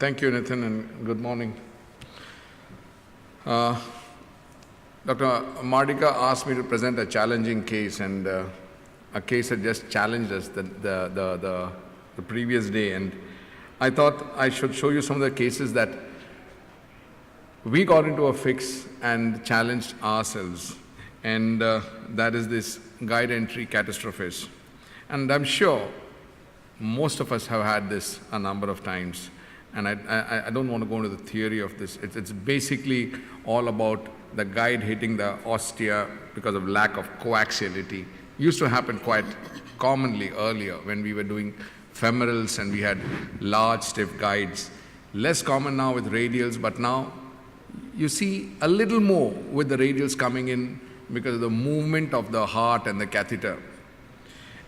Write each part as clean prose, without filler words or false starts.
Thank you, Nathan, and good morning. Dr. Mardika asked me to present a challenging case, and a case that just challenged us the previous day. And I thought I should show you some of the cases that we got into a fix and challenged ourselves. And that is this guide entry catastrophes. And I'm sure most of us have had this a number of times. And I don't want to go into the theory of this. It's basically all about the guide hitting the ostia because of lack of coaxiality. Used to happen quite commonly earlier when we were doing femorals and we had large stiff guides. Less common now with radials, but now you see a little more with the radials coming in because of the movement of the heart and the catheter.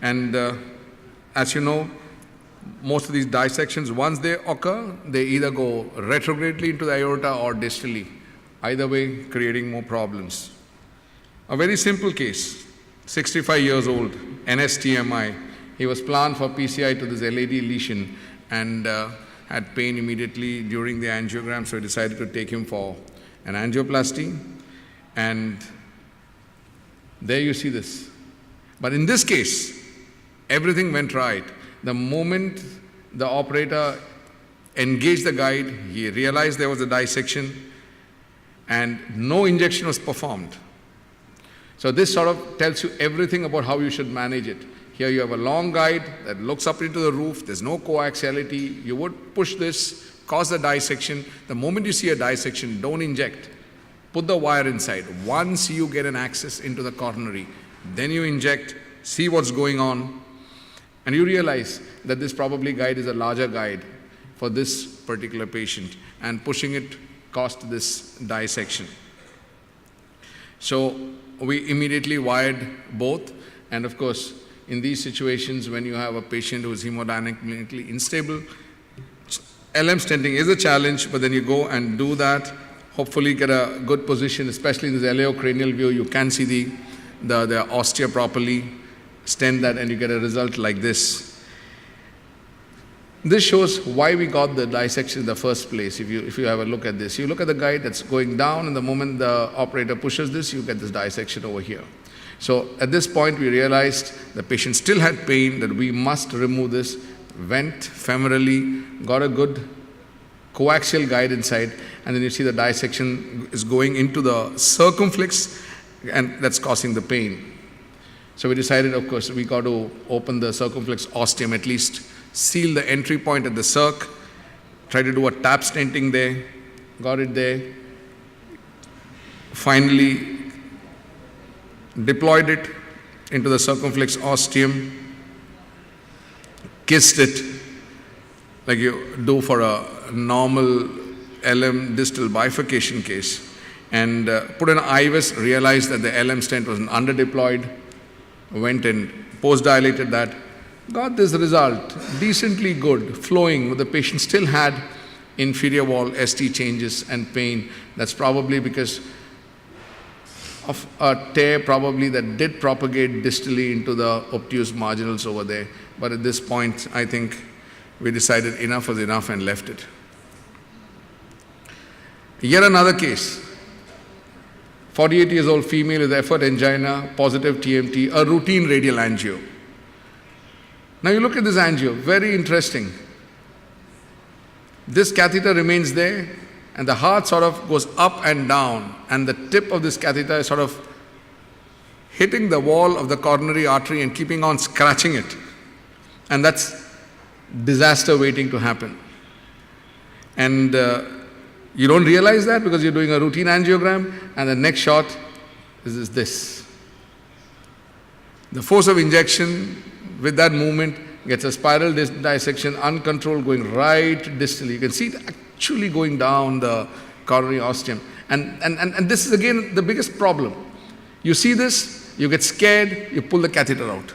And as you know, most of these dissections, once they occur, they either go retrogradely into the aorta or distally, either way creating more problems. A very simple case, 65 years old, NSTMI. He was planned for PCI to this LAD lesion and had pain immediately during the angiogram, so we decided to take him for an angioplasty. And there you see this. But in this case, everything went right. The moment the operator engaged the guide, he realized there was a dissection and no injection was performed. So this sort of tells you everything about how you should manage it. Here you have a long guide that looks up into the roof. There's no coaxiality. You would push this, cause the dissection. The moment you see a dissection, don't inject. Put the wire inside. Once you get an access into the coronary, then you inject, see what's going on, and you realize that this probably guide is a larger guide for this particular patient, and pushing it caused this dissection. So we immediately wired both, and of course, in these situations when you have a patient who is hemodynamically unstable, LM stenting is a challenge, but then you go and do that, hopefully get a good position, especially in this eleocranial view, you can see the ostia properly, stent that, and you get a result like this. This shows why we got the dissection in the first place. If you have a look at this, you look at the guide that's going down, and the moment the operator pushes this, you get this dissection over here. So at this point, we realized the patient still had pain, that we must remove this, went femorally, got a good coaxial guide inside, and then you see the dissection is going into the circumflex, and that's causing the pain. So we decided, of course, we got to open the circumflex ostium, at least seal the entry point at the circ, try to do a tap stenting there, got it there, finally deployed it into the circumflex ostium, kissed it like you do for a normal LM distal bifurcation case, and put an IVUS, realized that the LM stent was underdeployed, went and post-dilated that, got this result, decently good, flowing, but the patient still had inferior wall ST changes and pain. That's probably because of a tear probably that did propagate distally into the obtuse marginals over there. But at this point, I think we decided enough was enough and left it. Yet another case. 48 years old female with effort angina, positive TMT, a routine radial angio. Now you look at this angio, very interesting. This catheter remains there, and the heart sort of goes up and down, and the tip of this catheter is sort of hitting the wall of the coronary artery and keeping on scratching it. And that's disaster waiting to happen. And you don't realize that because you're doing a routine angiogram, and the next shot is this. The force of injection with that movement gets a spiral dissection, uncontrolled, going right distally. You can see it actually going down the coronary ostium. And this is again the biggest problem. You see this, you get scared, you pull the catheter out.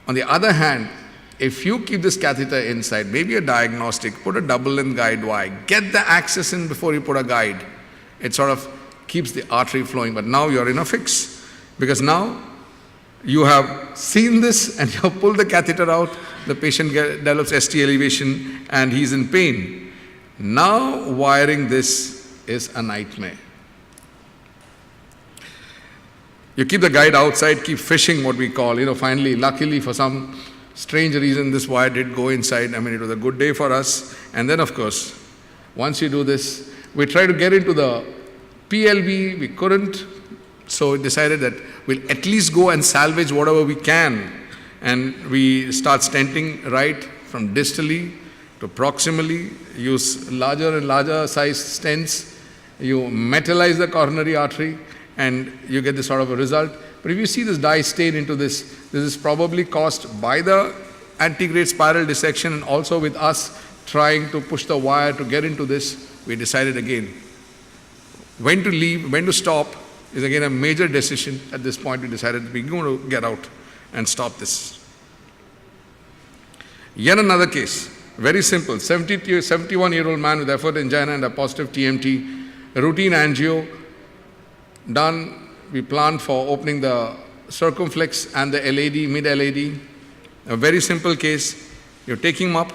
On the other hand, if you keep this catheter inside, maybe a diagnostic, put a double-length guide wire, get the access in before you put a guide, it sort of keeps the artery flowing. But now you're in a fix, because now you have seen this and you have pulled the catheter out, the patient develops ST elevation and he's in pain. Now wiring this is a nightmare. You keep the guide outside, keep fishing, what we call, finally, luckily for some strange reason, this wire did go inside. I mean, it was a good day for us. And then, of course, once you do this, we tried to get into the PLB, we couldn't. So we decided that we'll at least go and salvage whatever we can. And we start stenting right from distally to proximally, use larger and larger size stents. You metallize the coronary artery and you get this sort of a result. But if you see this dye stain into this is probably caused by the antegrade spiral dissection and also with us trying to push the wire to get into this. We decided again, when to leave, when to stop is again a major decision. At this point we decided we're going to get out and stop this. Yet another case, very simple, 71-year-old man with effort angina and a positive TMT, routine angio, done. We planned for opening the circumflex and the LAD, mid-LAD. A very simple case. You're taking him up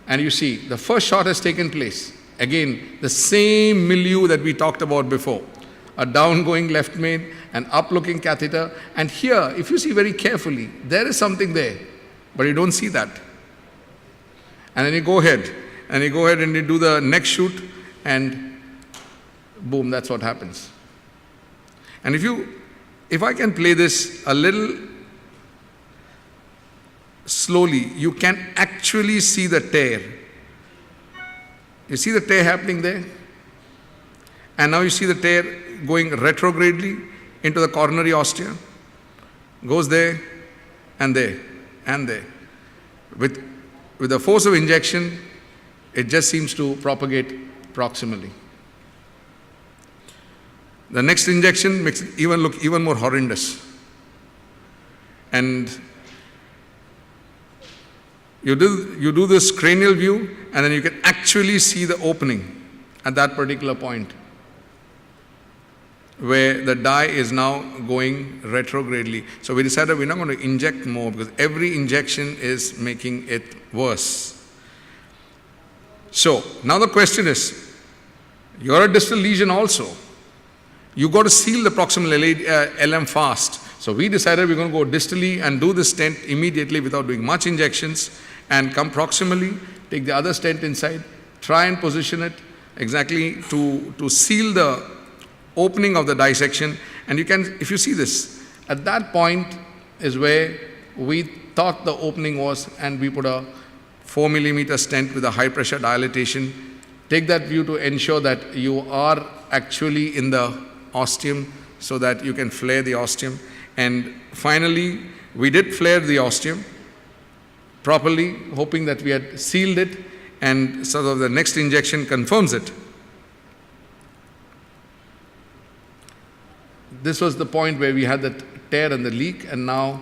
and you see the first shot has taken place. Again, the same milieu that we talked about before. A down-going left main, an up-looking catheter. And here, if you see very carefully, there is something there, but you don't see that. And then you go ahead and you do the next shoot and boom, that's what happens. And if I can play this a little slowly, you can actually see the tear. You see the tear happening there? And now you see the tear going retrogradely into the coronary ostia. Goes there and there and there. With the force of injection, it just seems to propagate proximally. The next injection makes it look even more horrendous. And you do this cranial view and then you can actually see the opening at that particular point where the dye is now going retrogradely. So we decided we're not going to inject more because every injection is making it worse. So now the question is, you're a distal lesion also. You got to seal the proximal LM fast. So we decided we're going to go distally and do the stent immediately without doing much injections and come proximally, take the other stent inside, try and position it exactly to seal the opening of the dissection. And you can, if you see this, at that point is where we thought the opening was, and we put a 4 millimeter stent with a high pressure dilatation. Take that view to ensure that you are actually in the ostium so that you can flare the ostium. And finally, we did flare the ostium properly, hoping that we had sealed it, and sort of the next injection confirms it. This was the point where we had the tear and the leak, and now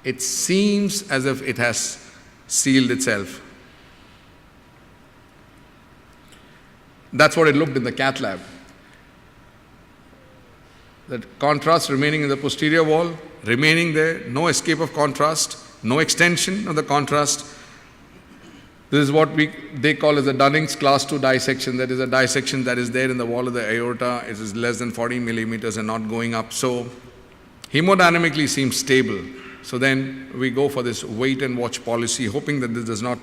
it seems as if it has sealed itself. That's what it looked in the cath lab. That contrast remaining in the posterior wall, remaining there, no escape of contrast, no extension of the contrast. This is what they call as a Dunning's class 2 dissection. That is a dissection that is there in the wall of the aorta. It is less than 40 millimeters and not going up. So hemodynamically seems stable. So then we go for this wait and watch policy, hoping that this does not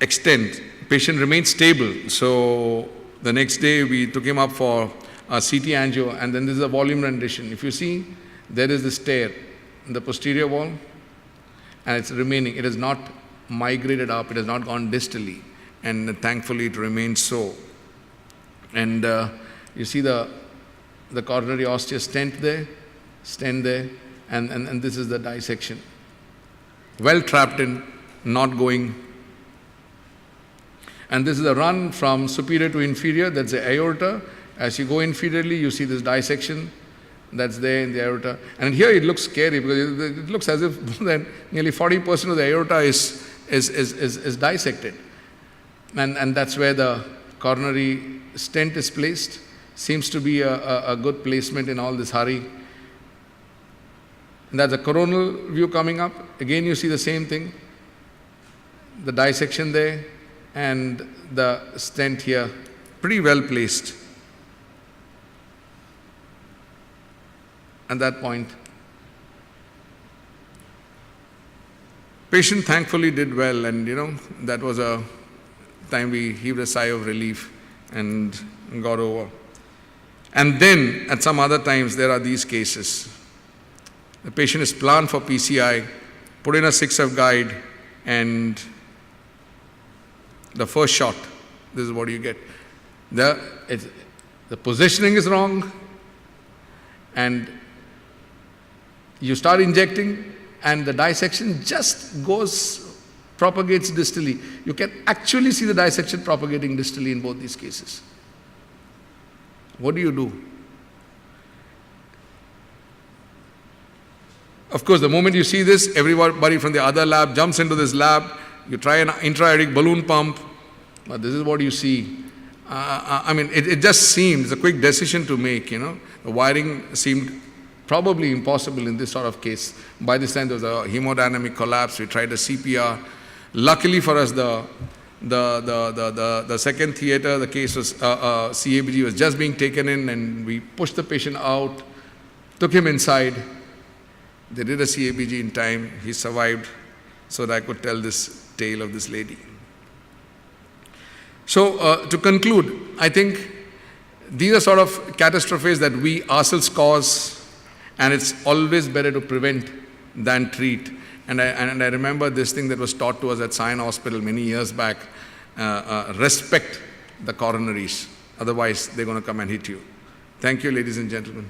extend. Patient remains stable. So the next day we took him up for a CT angio, and then this is a volume rendition. If you see, there is this tear in the posterior wall, and it's remaining. It has not migrated up. It has not gone distally, and thankfully it remains so. And you see the coronary ostia stent there, and this is the dissection. Well trapped in, not going. And this is a run from superior to inferior. That's the aorta. As you go inferiorly, you see this dissection that's there in the aorta. And here it looks scary because it looks as if then nearly 40% of the aorta is dissected. And that's where the coronary stent is placed. Seems to be a good placement in all this hurry. And that's a coronal view coming up. Again, you see the same thing. The dissection there. and the stent here, pretty well placed. At that point, patient thankfully did well, and that was a time we heaved a sigh of relief and got over. And then at some other times there are these cases. The patient is planned for PCI, put in a 6F guide, and the first shot, this is what you get. The positioning is wrong, and you start injecting, and the dissection just propagates distally. You can actually see the dissection propagating distally in both these cases. What do you do? Of course, the moment you see this, everybody from the other lab jumps into this lab. You try an intra-aortic balloon pump, but this is what you see. It just seems a quick decision to make, The wiring seemed probably impossible in this sort of case. By this time, there was a hemodynamic collapse. We tried a CPR. Luckily for us, the second theater, the case was, CABG was just being taken in, and we pushed the patient out, took him inside. They did a CABG in time. He survived, so that I could tell this tale of this lady. So to conclude, I think these are sort of catastrophes that we ourselves cause, and it's always better to prevent than treat. And I remember this thing that was taught to us at Sion Hospital many years back, respect the coronaries, otherwise they're going to come and hit you. Thank you, ladies and gentlemen.